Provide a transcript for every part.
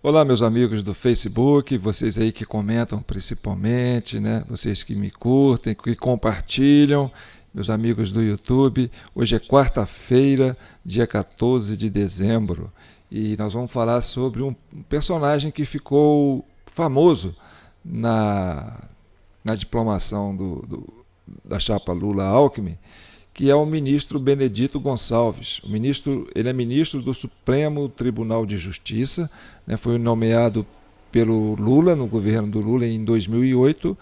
Olá, meus amigos do Facebook, vocês aí que comentam principalmente, né? Vocês que me curtem, que compartilham, meus amigos do YouTube. Hoje é quarta-feira, dia 14 de dezembro, e nós vamos falar sobre um personagem que ficou famoso na diplomação da chapa Lula-Alckmin, que é o ministro Benedito Gonçalves. Ele é ministro do Supremo Tribunal de Justiça, né, foi nomeado pelo Lula, no governo do Lula, em 2008.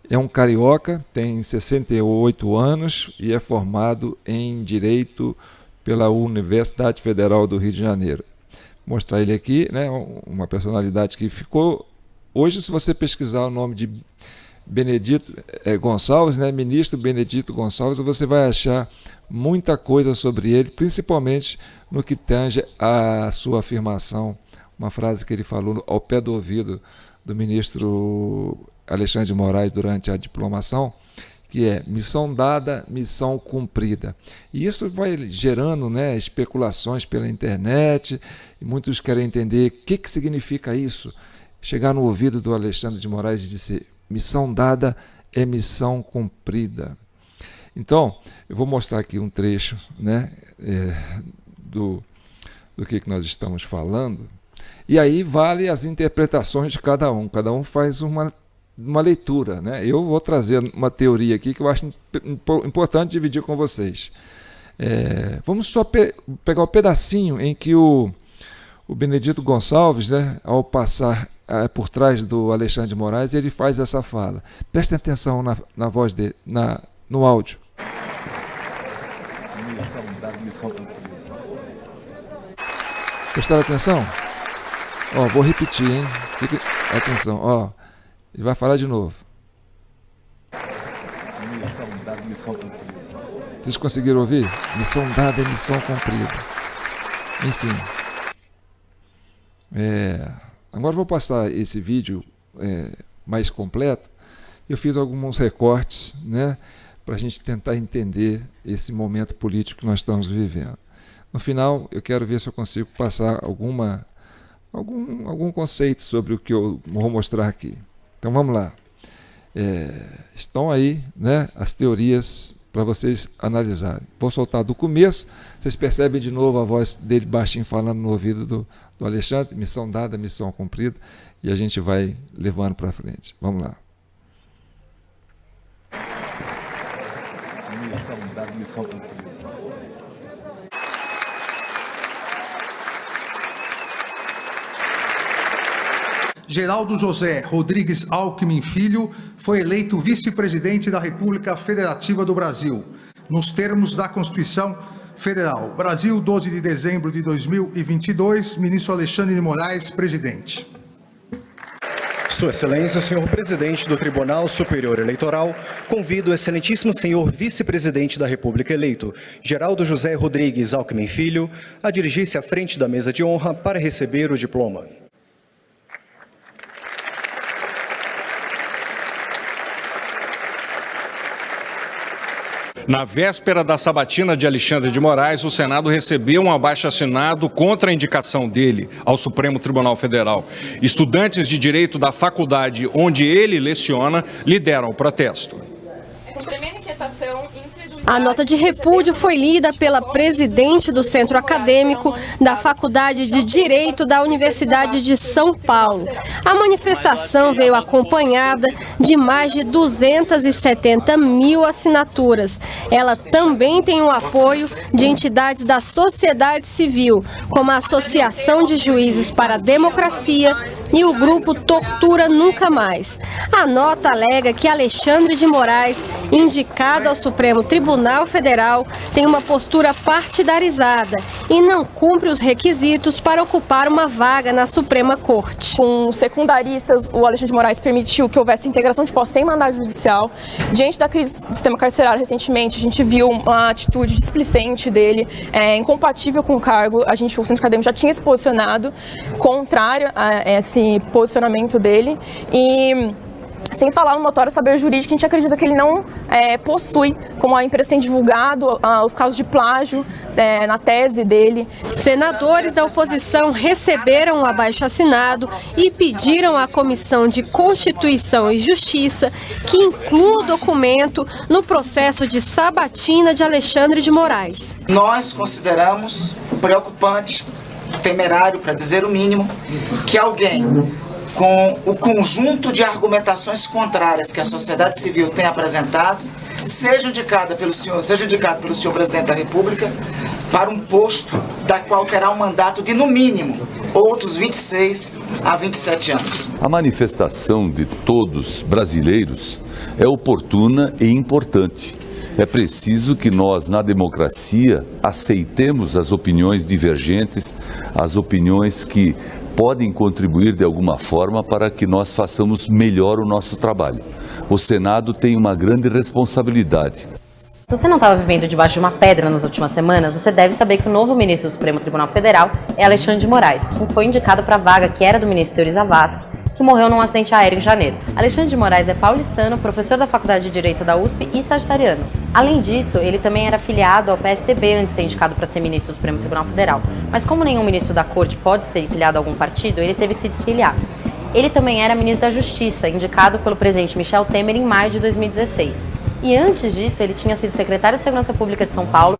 É um carioca, tem 68 anos e é formado em Direito pela Universidade Federal do Rio de Janeiro. Vou mostrar ele aqui, né, uma personalidade que ficou... Hoje, se você pesquisar o nome de Benedito Gonçalves, né, ministro Benedito Gonçalves, você vai achar muita coisa sobre ele, principalmente no que tange a sua afirmação, uma frase que ele falou ao pé do ouvido do ministro Alexandre de Moraes durante a diplomação, que é missão dada, missão cumprida. E isso vai gerando, né, especulações pela internet, e muitos querem entender o que significa isso. Chegar no ouvido do Alexandre de Moraes e dizer: missão dada é missão cumprida. Então, eu vou mostrar aqui um trecho, né, do que nós estamos falando, e aí vale as interpretações de cada um faz uma leitura, né? Eu vou trazer uma teoria aqui que eu acho importante dividir com vocês. Vamos só pegar o pedacinho em que o Benedito Gonçalves, né, ao passar por trás do Alexandre de Moraes, ele faz essa fala. Prestem atenção na voz dele, no áudio. Missão dada, missão cumprida. Prestaram atenção? Vou repetir, hein? Fique atenção. Ele vai falar de novo. Missão dada, missão cumprida. Vocês conseguiram ouvir? Missão dada é missão cumprida. Enfim. Agora vou passar esse vídeo mais completo. Eu fiz alguns recortes, né, para a gente tentar entender esse momento político que nós estamos vivendo. No final, eu quero ver se eu consigo passar algum conceito sobre o que eu vou mostrar aqui. Então vamos lá. Estão aí, né, as teorias para vocês analisarem. Vou soltar do começo. Vocês percebem de novo a voz dele baixinho falando no ouvido do Alexandre. Missão dada, missão cumprida. E a gente vai levando para frente. Vamos lá. Missão dada, missão cumprida. Geraldo José Rodrigues Alckmin Filho foi eleito vice-presidente da República Federativa do Brasil, nos termos da Constituição Federal. Brasil, 12 de dezembro de 2022, ministro Alexandre de Moraes, presidente. Sua Excelência, senhor presidente do Tribunal Superior Eleitoral, convido o excelentíssimo senhor vice-presidente da República eleito, Geraldo José Rodrigues Alckmin Filho, a dirigir-se à frente da mesa de honra para receber o diploma. Na véspera da sabatina de Alexandre de Moraes, o Senado recebeu um abaixo-assinado contra a indicação dele ao Supremo Tribunal Federal. Estudantes de direito da faculdade onde ele leciona lideram o protesto. A nota de repúdio foi lida pela presidente do Centro Acadêmico da Faculdade de Direito da Universidade de São Paulo. A manifestação veio acompanhada de mais de 270 mil assinaturas. Ela também tem o apoio de entidades da sociedade civil, como a Associação de Juízes para a Democracia e o grupo Tortura Nunca Mais. A nota alega que Alexandre de Moraes, indicado ao Supremo Tribunal Federal, tem uma postura partidarizada e não cumpre os requisitos para ocupar uma vaga na Suprema Corte. Com secundaristas, o Alexandre de Moraes permitiu que houvesse integração de posse sem mandado judicial. Diante da crise do sistema carcerário recentemente, a gente viu uma atitude displicente dele, incompatível com o cargo. O Centro Acadêmico já tinha se posicionado contrário a esse posicionamento dele e Sem falar no notório saber jurídico, que a gente acredita que ele não possui, como a imprensa tem divulgado, os casos de plágio na tese dele. Senadores da oposição receberam o abaixo-assinado e pediram à Comissão de Constituição e Justiça que inclua o documento no processo de sabatina de Alexandre de Moraes. Nós consideramos preocupante, temerário, para dizer o mínimo, que alguém com o conjunto de argumentações contrárias que a sociedade civil tem apresentado seja indicado pelo senhor presidente da República para um posto da qual terá um mandato de, no mínimo, outros 26 a 27 anos. A manifestação de todos brasileiros é oportuna e importante. É preciso que nós, na democracia, aceitemos as opiniões divergentes, as opiniões que podem contribuir de alguma forma para que nós façamos melhor o nosso trabalho. O Senado tem uma grande responsabilidade. Se você não estava vivendo debaixo de uma pedra nas últimas semanas, você deve saber que o novo ministro do Supremo Tribunal Federal é Alexandre de Moraes, quem foi indicado para a vaga que era do ministro Teori Zavascki, que morreu num acidente aéreo em janeiro. Alexandre de Moraes é paulistano, professor da Faculdade de Direito da USP e sagitariano. Além disso, ele também era filiado ao PSDB antes de ser indicado para ser ministro do Supremo Tribunal Federal. Mas como nenhum ministro da Corte pode ser filiado a algum partido, ele teve que se desfiliar. Ele também era ministro da Justiça, indicado pelo presidente Michel Temer em maio de 2016. E antes disso, ele tinha sido secretário de Segurança Pública de São Paulo.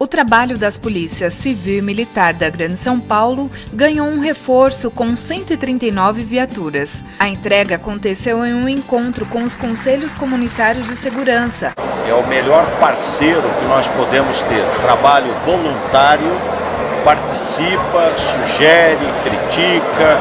O trabalho das polícias civil e militar da Grande São Paulo ganhou um reforço com 139 viaturas. A entrega aconteceu em um encontro com os Conselhos Comunitários de Segurança. É o melhor parceiro que nós podemos ter. Trabalho voluntário, participa, sugere, critica,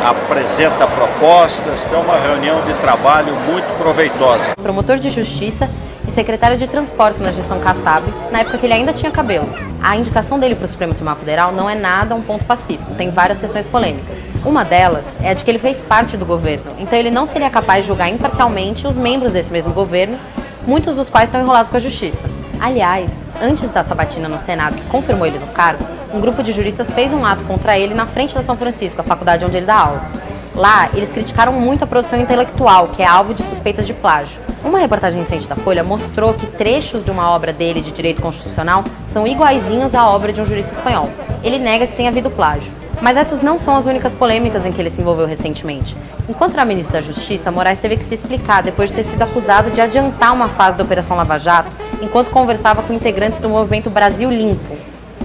apresenta propostas. Então, é uma reunião de trabalho muito proveitosa. Promotor de Justiça e secretário de Transportes na gestão Kassab, na época que ele ainda tinha cabelo. A indicação dele para o Supremo Tribunal Federal não é nada um ponto pacífico, tem várias questões polêmicas. Uma delas é a de que ele fez parte do governo, então ele não seria capaz de julgar imparcialmente os membros desse mesmo governo, muitos dos quais estão enrolados com a Justiça. Aliás, antes da sabatina no Senado, que confirmou ele no cargo, um grupo de juristas fez um ato contra ele na frente da São Francisco, a faculdade onde ele dá aula. Lá, eles criticaram muito a produção intelectual, que é alvo de suspeitas de plágio. Uma reportagem recente da Folha mostrou que trechos de uma obra dele de direito constitucional são iguaizinhos à obra de um jurista espanhol. Ele nega que tenha havido plágio. Mas essas não são as únicas polêmicas em que ele se envolveu recentemente. Enquanto era ministro da Justiça, Moraes teve que se explicar depois de ter sido acusado de adiantar uma fase da Operação Lava Jato, enquanto conversava com integrantes do movimento Brasil Limpo.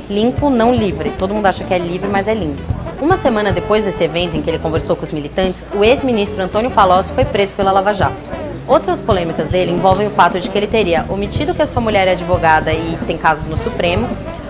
Limpo, não livre. Todo mundo acha que é livre, mas é limpo. Uma semana depois desse evento em que ele conversou com os militantes, o ex-ministro Antônio Palocci foi preso pela Lava Jato. Outras polêmicas dele envolvem o fato de que ele teria omitido que a sua mulher é advogada e tem casos no Supremo,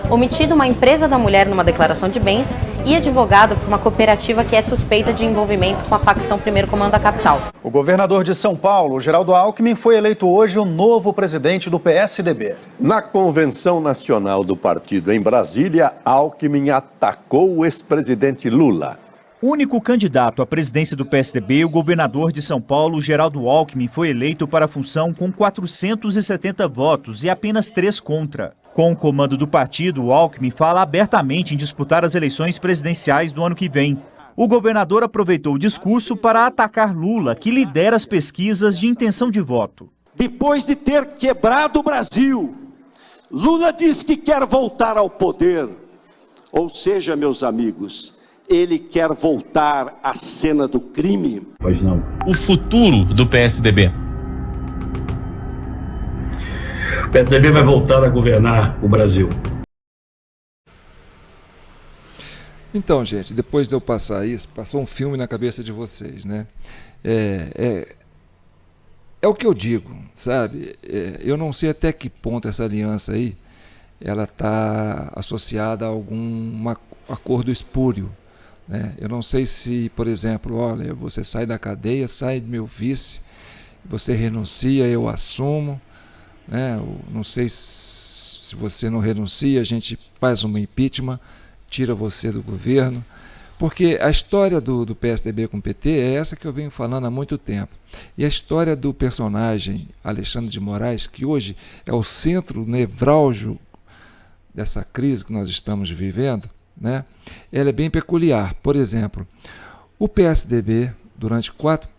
omitido uma empresa da mulher numa declaração de bens e advogado por uma cooperativa que é suspeita de envolvimento com a facção Primeiro Comando da capital. O governador de São Paulo, Geraldo Alckmin, foi eleito hoje o novo presidente do PSDB. Na convenção nacional do partido em Brasília, Alckmin atacou o ex-presidente Lula. Único candidato à presidência do PSDB, o governador de São Paulo, Geraldo Alckmin, foi eleito para a função com 470 votos e apenas 3 contra. Com o comando do partido, o Alckmin fala abertamente em disputar as eleições presidenciais do ano que vem. O governador aproveitou o discurso para atacar Lula, que lidera as pesquisas de intenção de voto. Depois de ter quebrado o Brasil, Lula diz que quer voltar ao poder. Ou seja, meus amigos, ele quer voltar à cena do crime. Pois não. O futuro do PSDB. O PSDB vai voltar a governar o Brasil. Então, gente, depois de eu passar isso, passou um filme na cabeça de vocês, né? É o que eu digo, sabe? Eu não sei até que ponto essa aliança aí, ela está associada a algum acordo espúrio, né? Eu não sei se, por exemplo, olha, você sai da cadeia, sai do meu vice, você renuncia, eu assumo, né? Eu não sei se você não renuncia, a gente faz um impeachment, tira você do governo, porque a história do PSDB com o PT é essa que eu venho falando há muito tempo. E a história do personagem Alexandre de Moraes, que hoje é o centro nevrálgico dessa crise que nós estamos vivendo, né, ela é bem peculiar. Por exemplo, o PSDB, durante 4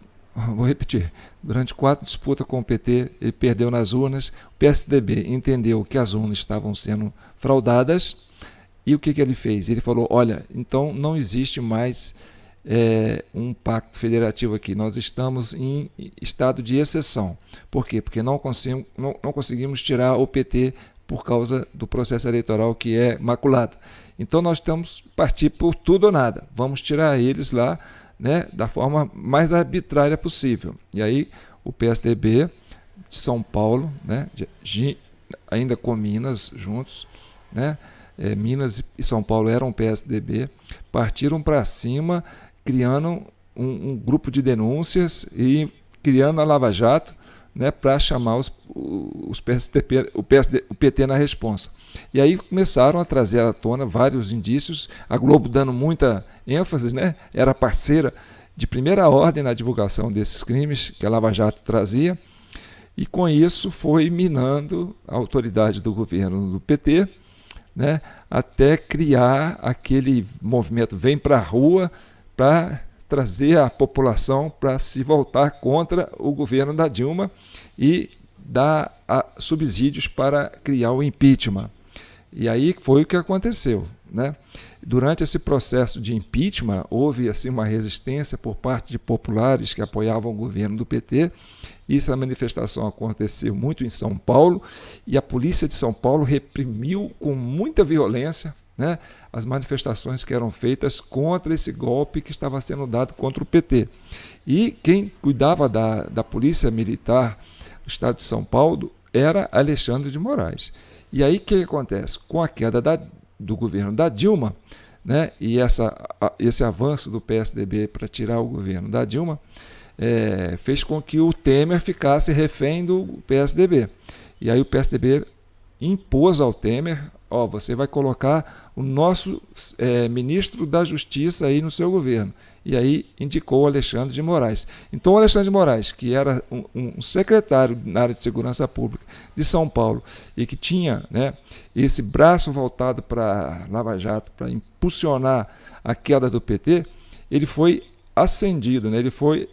disputas com o PT, ele perdeu nas urnas. O PSDB entendeu que as urnas estavam sendo fraudadas e o que ele fez? Ele falou, olha, então não existe mais um pacto federativo aqui, nós estamos em estado de exceção. Por quê? Porque não conseguimos tirar o PT por causa do processo eleitoral que é maculado. Então nós temos que partir por tudo ou nada, vamos tirar eles lá, né, da forma mais arbitrária possível. E aí o PSDB de São Paulo, né, ainda com Minas juntos, né, Minas e São Paulo eram PSDB, partiram para cima, criando um grupo de denúncias e criando a Lava Jato, né, para chamar o PT na responsa. E aí começaram a trazer à tona vários indícios, a Globo dando muita ênfase, né, era parceira de primeira ordem na divulgação desses crimes que a Lava Jato trazia, e com isso foi minando a autoridade do governo do PT, né, até criar aquele movimento Vem para a Rua, para trazer a população para se voltar contra o governo da Dilma e dar subsídios para criar o impeachment. E aí foi o que aconteceu, né? Durante esse processo de impeachment, houve assim, uma resistência por parte de populares que apoiavam o governo do PT. Essa manifestação aconteceu muito em São Paulo e a polícia de São Paulo reprimiu com muita violência, né, as manifestações que eram feitas contra esse golpe que estava sendo dado contra o PT. E quem cuidava da polícia militar do estado de São Paulo era Alexandre de Moraes. E aí o que acontece? Com a queda do governo da Dilma, né, e esse avanço do PSDB para tirar o governo da Dilma, fez com que o Temer ficasse refém do PSDB. E aí o PSDB impôs ao Temer, você vai colocar o nosso ministro da Justiça aí no seu governo. E aí indicou o Alexandre de Moraes. Então o Alexandre de Moraes, que era um secretário na área de segurança pública de São Paulo e que tinha, né, esse braço voltado para Lava Jato, para impulsionar a queda do PT, ele foi ascendido, né, ele foi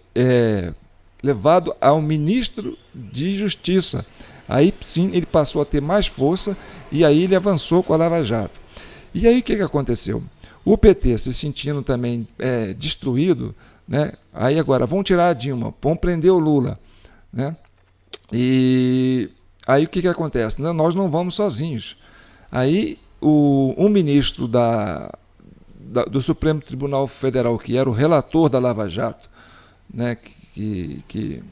levado ao ministro de Justiça. Aí sim ele passou a ter mais força e aí ele avançou com a Lava Jato. E aí o que aconteceu? O PT se sentindo também destruído, né? Aí agora vão tirar a Dilma, vão prender o Lula, né? E aí o que acontece? Nós não vamos sozinhos. Aí um ministro do Supremo Tribunal Federal, que era o relator da Lava Jato, né, que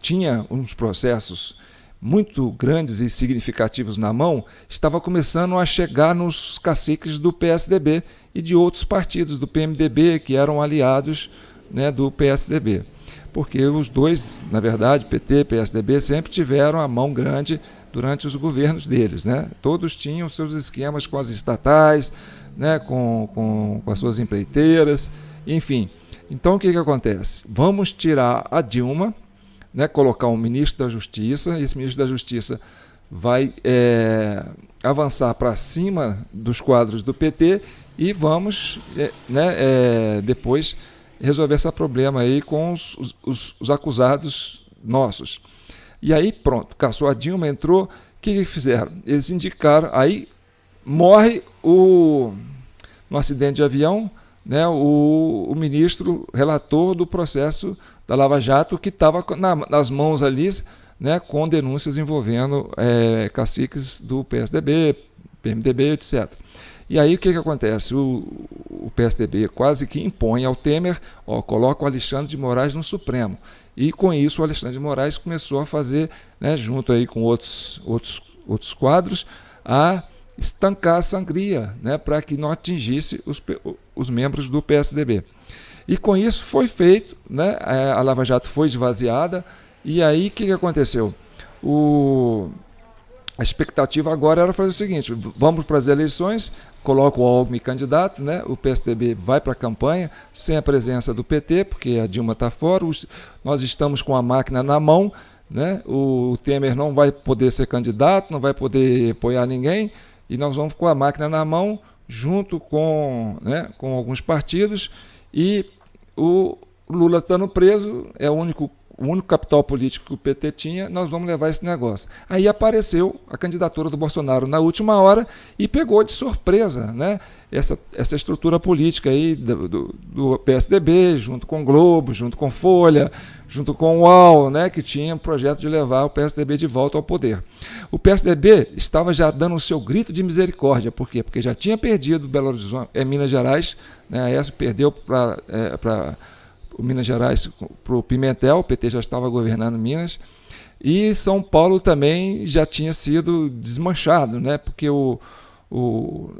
tinha uns processos muito grandes e significativos na mão, estava começando a chegar nos caciques do PSDB e de outros partidos do PMDB que eram aliados, né, do PSDB. Porque os dois, na verdade, PT e PSDB, sempre tiveram a mão grande durante os governos deles, né? Todos tinham seus esquemas com as estatais, né, com as suas empreiteiras, enfim. Então o que acontece? Vamos tirar a Dilma, né, colocar um ministro da Justiça, e esse ministro da Justiça vai avançar para cima dos quadros do PT e vamos depois resolver esse problema aí com os acusados nossos. E aí pronto, caçou a Dilma, entrou, o que fizeram? Eles indicaram, aí morre no acidente de avião, né, o ministro relator do processo da Lava Jato, que estava nas mãos ali, né, com denúncias envolvendo caciques do PSDB, PMDB, etc. E aí o que acontece? O PSDB quase que impõe ao Temer, coloca o Alexandre de Moraes no Supremo. E com isso o Alexandre de Moraes começou a fazer, né, junto aí com outros quadros, a estancar a sangria, né, para que não atingisse os membros do PSDB. E com isso foi feito, né, a Lava Jato foi esvaziada, e aí o que aconteceu? A expectativa agora era fazer o seguinte: vamos para as eleições, coloca o Alckmin candidato, né, o PSDB vai para a campanha, sem a presença do PT, porque a Dilma está fora, nós estamos com a máquina na mão, né, o Temer não vai poder ser candidato, não vai poder apoiar ninguém, e nós vamos com a máquina na mão, junto com alguns partidos, e o Lula estando preso, é o único capital político que o PT tinha, nós vamos levar esse negócio. Aí apareceu a candidatura do Bolsonaro na última hora e pegou de surpresa, né, essa estrutura política aí do PSDB, junto com o Globo, junto com Folha, junto com o UOL, né, que tinha um projeto de levar o PSDB de volta ao poder. O PSDB estava já dando o seu grito de misericórdia. Por quê? Porque já tinha perdido Belo Horizonte, Minas Gerais, né, a Aécio perdeu para o Minas Gerais, para o Pimentel, o PT já estava governando Minas, e São Paulo também já tinha sido desmanchado, né, porque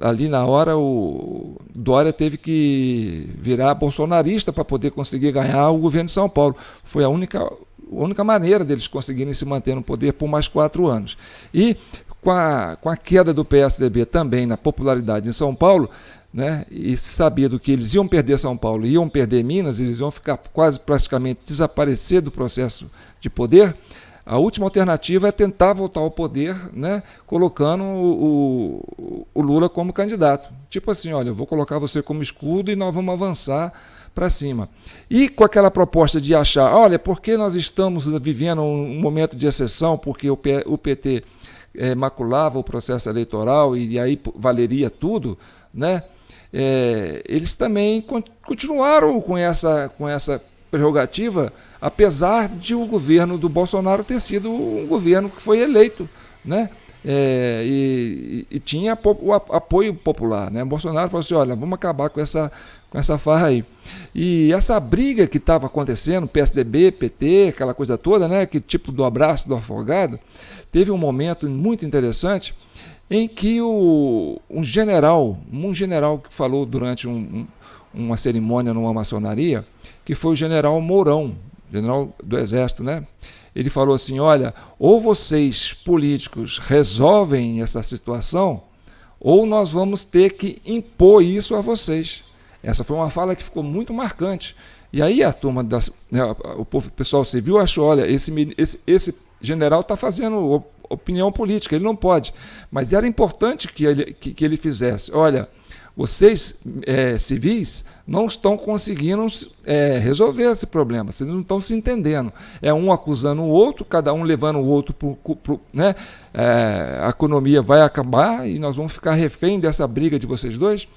ali na hora o Dória teve que virar bolsonarista para poder conseguir ganhar o governo de São Paulo. Foi a única maneira deles conseguirem se manter no poder por mais 4 anos. E com a queda do PSDB também na popularidade em São Paulo, né, e sabendo que eles iam perder São Paulo, iam perder Minas, eles iam ficar praticamente desaparecer do processo de poder, a última alternativa é tentar voltar ao poder, né, colocando o Lula como candidato. Tipo assim, olha, eu vou colocar você como escudo e nós vamos avançar para cima. E com aquela proposta de achar, olha, porque nós estamos vivendo um momento de exceção, porque o PT maculava o processo eleitoral e aí valeria tudo, né? Eles também continuaram com essa prerrogativa, apesar de o governo do Bolsonaro ter sido um governo que foi eleito, né? E tinha o apoio popular, né? Bolsonaro falou assim, olha, vamos acabar com essa farra aí. E essa briga que estava acontecendo, PSDB, PT, aquela coisa toda, né? Que tipo do abraço do afogado, teve um momento muito interessante em que um general que falou durante uma cerimônia numa maçonaria, que foi o general Mourão, general do Exército, né? Ele falou assim, olha, ou vocês políticos resolvem essa situação, ou nós vamos ter que impor isso a vocês. Essa foi uma fala que ficou muito marcante. E aí a turma, o pessoal civil achou, olha, esse general está fazendo opinião política, ele não pode. Mas era importante que ele fizesse, olha, vocês civis não estão conseguindo resolver esse problema, vocês não estão se entendendo. É um acusando o outro, cada um levando o outro né? A economia vai acabar e nós vamos ficar refém dessa briga de vocês dois.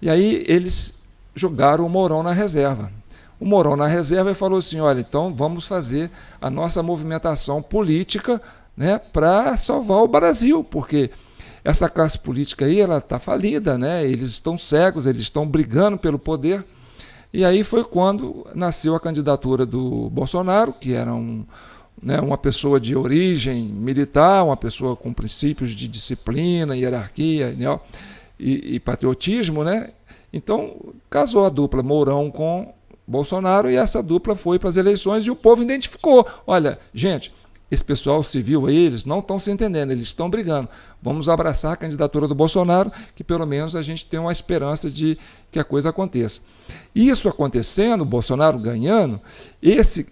E aí eles jogaram o Mourão na reserva. O Mourão na reserva falou assim, olha, então vamos fazer a nossa movimentação política, né, para salvar o Brasil, porque essa classe política aí, ela está falida, né? Eles estão cegos, eles estão brigando pelo poder. E aí foi quando nasceu a candidatura do Bolsonaro, que era uma pessoa de origem militar, uma pessoa com princípios de disciplina, hierarquia, né, e patriotismo, né? Então casou a dupla Mourão com Bolsonaro e essa dupla foi para as eleições e o povo identificou. Olha, gente, esse pessoal civil aí, eles não estão se entendendo, eles estão brigando. Vamos abraçar a candidatura do Bolsonaro, que pelo menos a gente tem uma esperança de que a coisa aconteça. Isso acontecendo, Bolsonaro ganhando,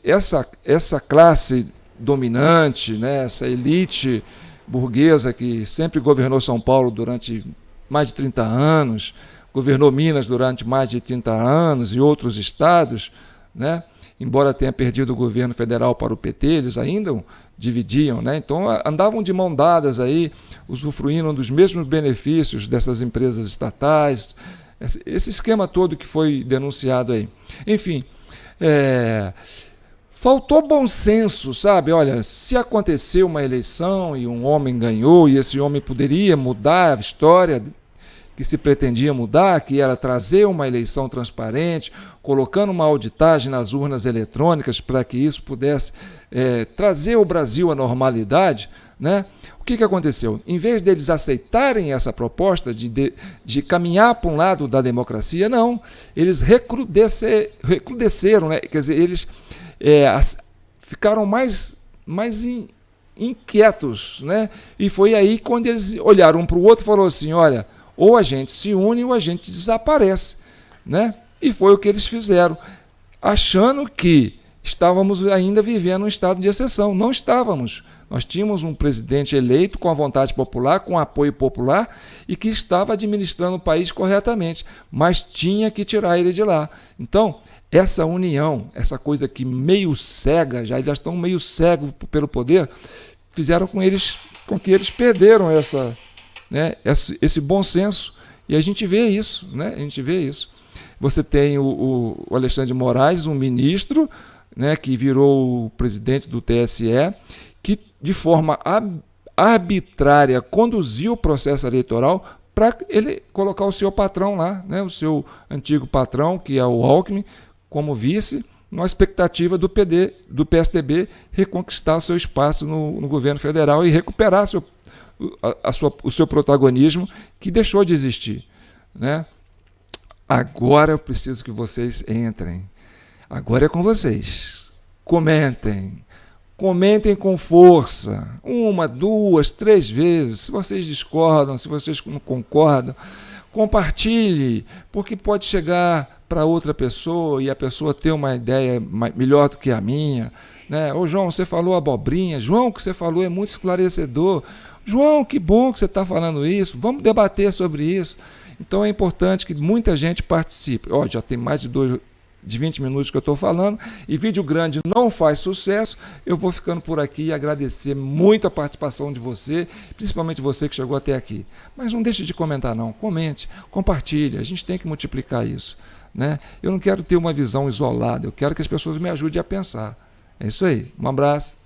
essa classe dominante, né, essa elite burguesa que sempre governou São Paulo durante mais de 30 anos, governou Minas durante mais de 30 anos e outros estados, né? Embora tenha perdido o governo federal para o PT, eles ainda dividiam, né? Então andavam de mão dadas aí, usufruindo dos mesmos benefícios dessas empresas estatais, esse esquema todo que foi denunciado aí. Enfim, faltou bom senso, sabe? Olha, se aconteceu uma eleição e um homem ganhou e esse homem poderia mudar a história que se pretendia mudar, que era trazer uma eleição transparente, colocando uma auditagem nas urnas eletrônicas para que isso pudesse trazer o Brasil à normalidade, né? O que aconteceu? Em vez deles aceitarem essa proposta de caminhar para um lado da democracia, não, eles recrudesceram, né? Quer dizer, eles ficaram mais inquietos, né? E foi aí quando eles olharam um para o outro e falaram assim, olha, ou a gente se une ou a gente desaparece, né? E foi o que eles fizeram, achando que estávamos ainda vivendo um estado de exceção. Não estávamos. Nós tínhamos um presidente eleito com a vontade popular, com apoio popular, e que estava administrando o país corretamente, mas tinha que tirar ele de lá. Então, essa união, essa coisa que meio cega, já estão meio cegos pelo poder, fizeram com que eles perderam esse bom senso. E a gente vê isso, né? A gente vê isso. Você tem o Alexandre de Moraes, um ministro, né, que virou o presidente do TSE, que de forma arbitrária conduziu o processo eleitoral para ele colocar o seu patrão lá, né, o seu antigo patrão, que é o Alckmin, como vice, na expectativa do PSDB reconquistar o seu espaço no governo federal e recuperar o seu protagonismo, que deixou de existir, né? Agora eu preciso que vocês entrem. Agora é com vocês. Comentem. Comentem com força. 1, 2, 3 vezes. Se vocês discordam, se vocês não concordam, compartilhe, porque pode chegar para outra pessoa e a pessoa ter uma ideia melhor do que a minha, né? Ô João, você falou abobrinha. João, o que você falou é muito esclarecedor. João, que bom que você está falando isso. Vamos debater sobre isso. Então é importante que muita gente participe. Ó, já tem mais de 20 minutos que eu estou falando, e vídeo grande não faz sucesso. Eu vou ficando por aqui e agradecer muito a participação de você, principalmente você que chegou até aqui. Mas não deixe de comentar não, comente, compartilhe, a gente tem que multiplicar isso, né? Eu não quero ter uma visão isolada, eu quero que as pessoas me ajudem a pensar. É isso aí, um abraço.